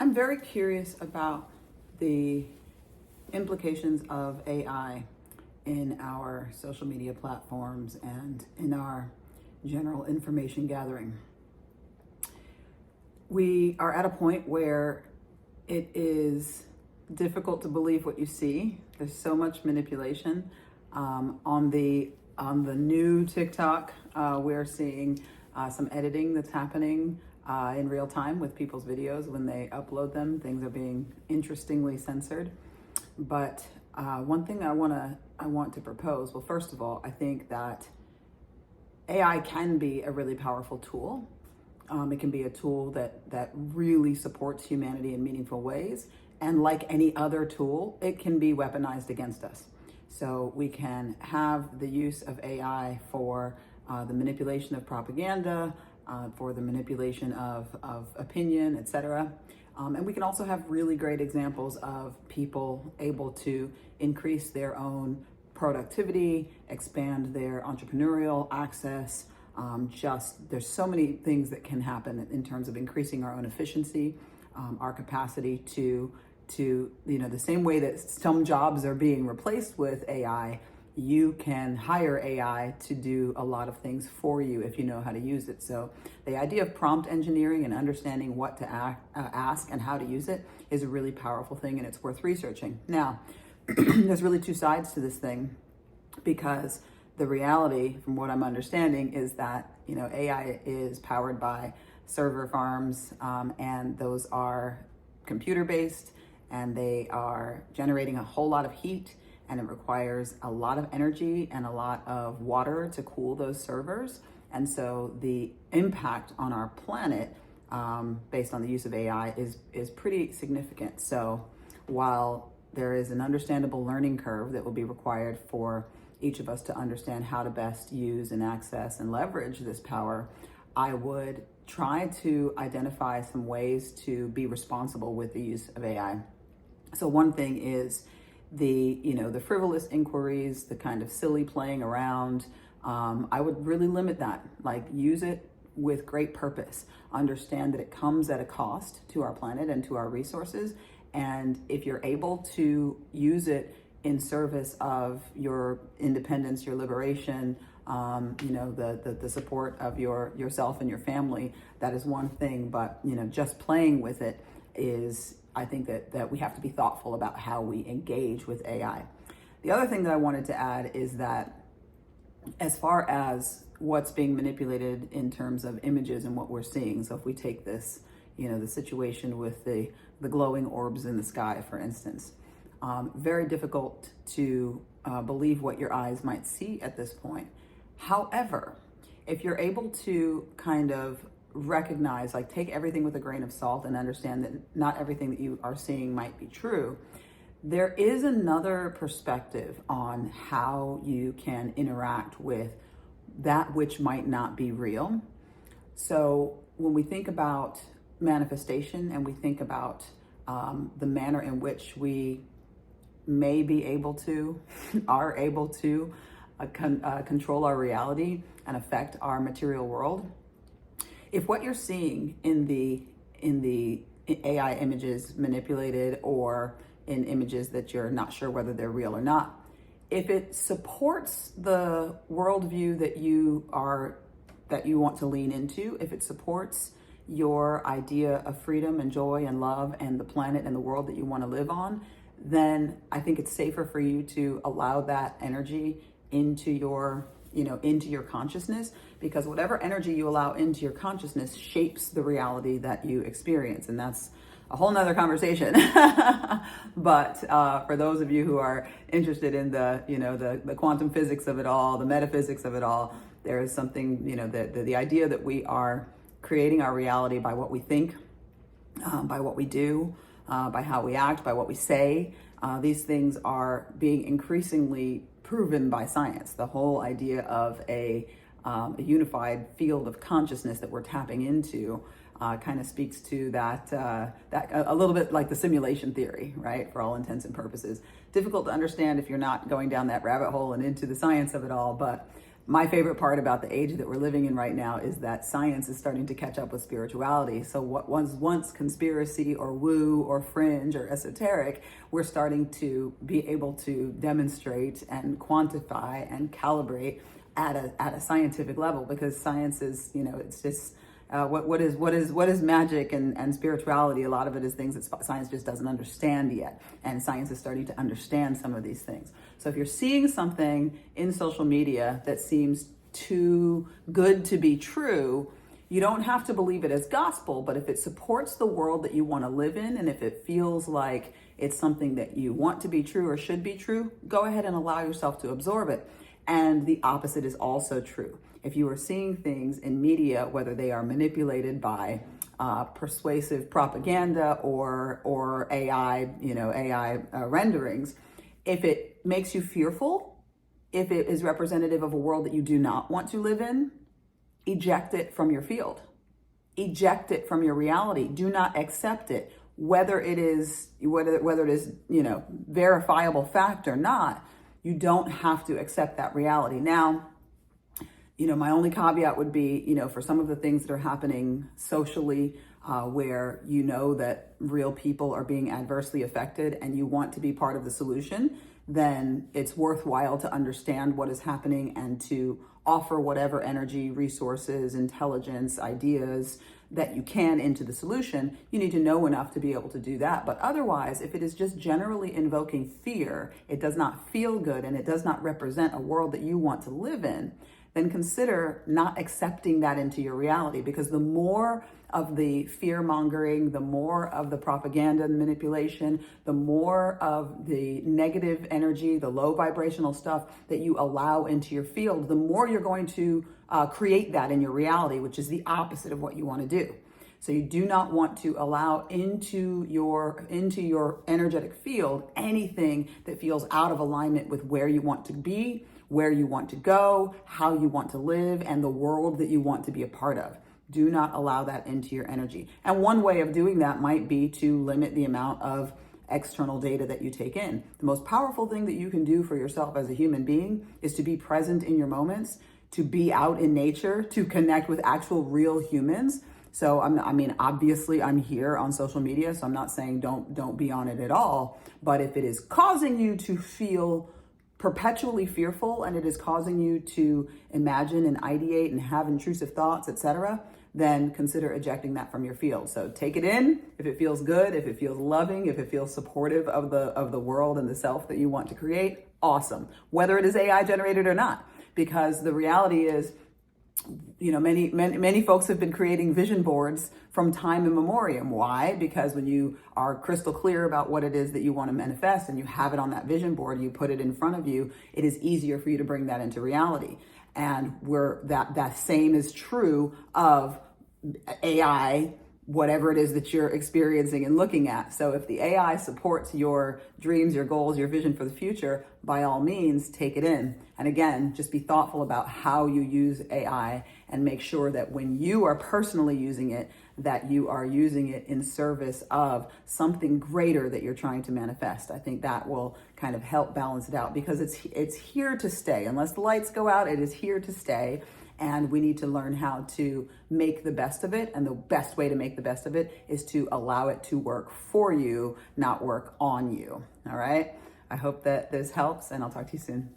I'm very curious about the implications of AI in our social media platforms and in our general information gathering. We are at a point where it is difficult to believe what you see. There's so much manipulation. On the new TikTok, we're seeing some editing that's happening in real time with people's videos. When they upload them, things are being interestingly censored. But one thing I want to propose. Well, first of all, I think that AI can be a really powerful tool. It can be a tool that really supports humanity in meaningful ways. And like any other tool, it can be weaponized against us. So we can have the use of AI for the manipulation of propaganda, for the manipulation of opinion, etc. And we can also have really great examples of people able to increase their own productivity, expand their entrepreneurial access. There's so many things that can happen in terms of increasing our own efficiency, our capacity to the same way that some jobs are being replaced with AI, you can hire AI to do a lot of things for you if you know how to use it. So the idea of prompt engineering and understanding what to ask and how to use it is a really powerful thing, and it's worth researching. Now, there's really two sides to this thing, because the reality, from what I'm understanding, is that AI is powered by server farms, and those are computer-based, and they are generating a whole lot of heat, and it requires a lot of energy and a lot of water to cool those servers. And so the impact on our planet, based on the use of AI, is pretty significant. So while there is an understandable learning curve that will be required for each of us to understand how to best use and access and leverage this power, I would try to identify some ways to be responsible with the use of AI. So one thing is the frivolous inquiries, the kind of silly playing around. I would really limit that. Like, use it with great purpose. Understand that it comes at a cost to our planet and to our resources. And if you're able to use it in service of your independence, your liberation, the support of yourself and your family, that is one thing. But just playing with it is, I think that we have to be thoughtful about how we engage with AI. The other thing that I wanted to add is that as far as what's being manipulated in terms of images and what we're seeing, so if we take this, the situation with the glowing orbs in the sky, for instance, very difficult to believe what your eyes might see at this point. However, if you're able to kind of recognize, like, take everything with a grain of salt and understand that not everything that you are seeing might be true, there is another perspective on how you can interact with that which might not be real. So when we think about manifestation and we think about the manner in which we may be able to, are able to control our reality and affect our material world, if what you're seeing in the AI images manipulated, or in images that you're not sure whether they're real or not, if it supports the worldview that you want to lean into, if it supports your idea of freedom and joy and love and the planet and the world that you want to live on, then I think it's safer for you to allow that energy into your consciousness, because whatever energy you allow into your consciousness shapes the reality that you experience. And that's a whole nother conversation. But for those of you who are interested in the quantum physics of it all, the metaphysics of it all, there is something, the idea that we are creating our reality by what we think, by what we do, by how we act, by what we say. These things are being increasingly proven by science. The whole idea of a unified field of consciousness that we're tapping into kind of speaks to that a little bit like the simulation theory, right? For all intents and purposes. Difficult to understand if you're not going down that rabbit hole and into the science of it all, but my favorite part about the age that we're living in right now is that science is starting to catch up with spirituality. So what was once conspiracy or woo or fringe or esoteric, we're starting to be able to demonstrate and quantify and calibrate at a scientific level, because science is, it's just what is magic and spirituality. A lot of it is things that science just doesn't understand yet, and science is starting to understand some of these things. So if you're seeing something in social media that seems too good to be true, you don't have to believe it as gospel, but if it supports the world that you want to live in, and if it feels like it's something that you want to be true or should be true, go ahead and allow yourself to absorb it. And the opposite is also true. If you are seeing things in media, whether they are manipulated by persuasive propaganda or AI, AI renderings, if it makes you fearful, if it is representative of a world that you do not want to live in, eject it from your field. Eject it from your reality. Do not accept it, whether it is verifiable fact or not. You don't have to accept that reality. Now, my only caveat would be, for some of the things that are happening socially, where that real people are being adversely affected and you want to be part of the solution, then it's worthwhile to understand what is happening and to offer whatever energy, resources, intelligence, ideas that you can into the solution. You need to know enough to be able to do that. But otherwise, if it is just generally invoking fear, it does not feel good, and it does not represent a world that you want to live in, then consider not accepting that into your reality, because the more of the fear mongering, the more of the propaganda and manipulation, the more of the negative energy, the low vibrational stuff that you allow into your field, the more you're going to create that in your reality, which is the opposite of what you want to do. So you do not want to allow into your energetic field anything that feels out of alignment with where you want to be, where you want to go, how you want to live, and the world that you want to be a part of. Do not allow that into your energy. And one way of doing that might be to limit the amount of external data that you take in. The most powerful thing that you can do for yourself as a human being is to be present in your moments, to be out in nature, to connect with actual real humans. So obviously I'm here on social media, so I'm not saying don't be on it at all. But if it is causing you to feel perpetually fearful, and it is causing you to imagine and ideate and have intrusive thoughts, etc., then consider ejecting that from your field. So take it in if it feels good, if it feels loving, if it feels supportive of the world and the self that you want to create. Awesome. Whether it is AI generated or not, because the reality is, many folks have been creating vision boards from time immemorial. Why? Because when you are crystal clear about what it is that you want to manifest and you have it on that vision board, you put it in front of you, it is easier for you to bring that into reality. And that same is true of AI, whatever it is that you're experiencing and looking at. So if the AI supports your dreams, your goals, your vision for the future, by all means, take it in. And again, just be thoughtful about how you use AI and make sure that when you are personally using it, that you are using it in service of something greater that you're trying to manifest. I think that will kind of help balance it out, because it's here to stay. Unless the lights go out, it is here to stay. And we need to learn how to make the best of it. And the best way to make the best of it is to allow it to work for you, not work on you. All right. I hope that this helps, and I'll talk to you soon.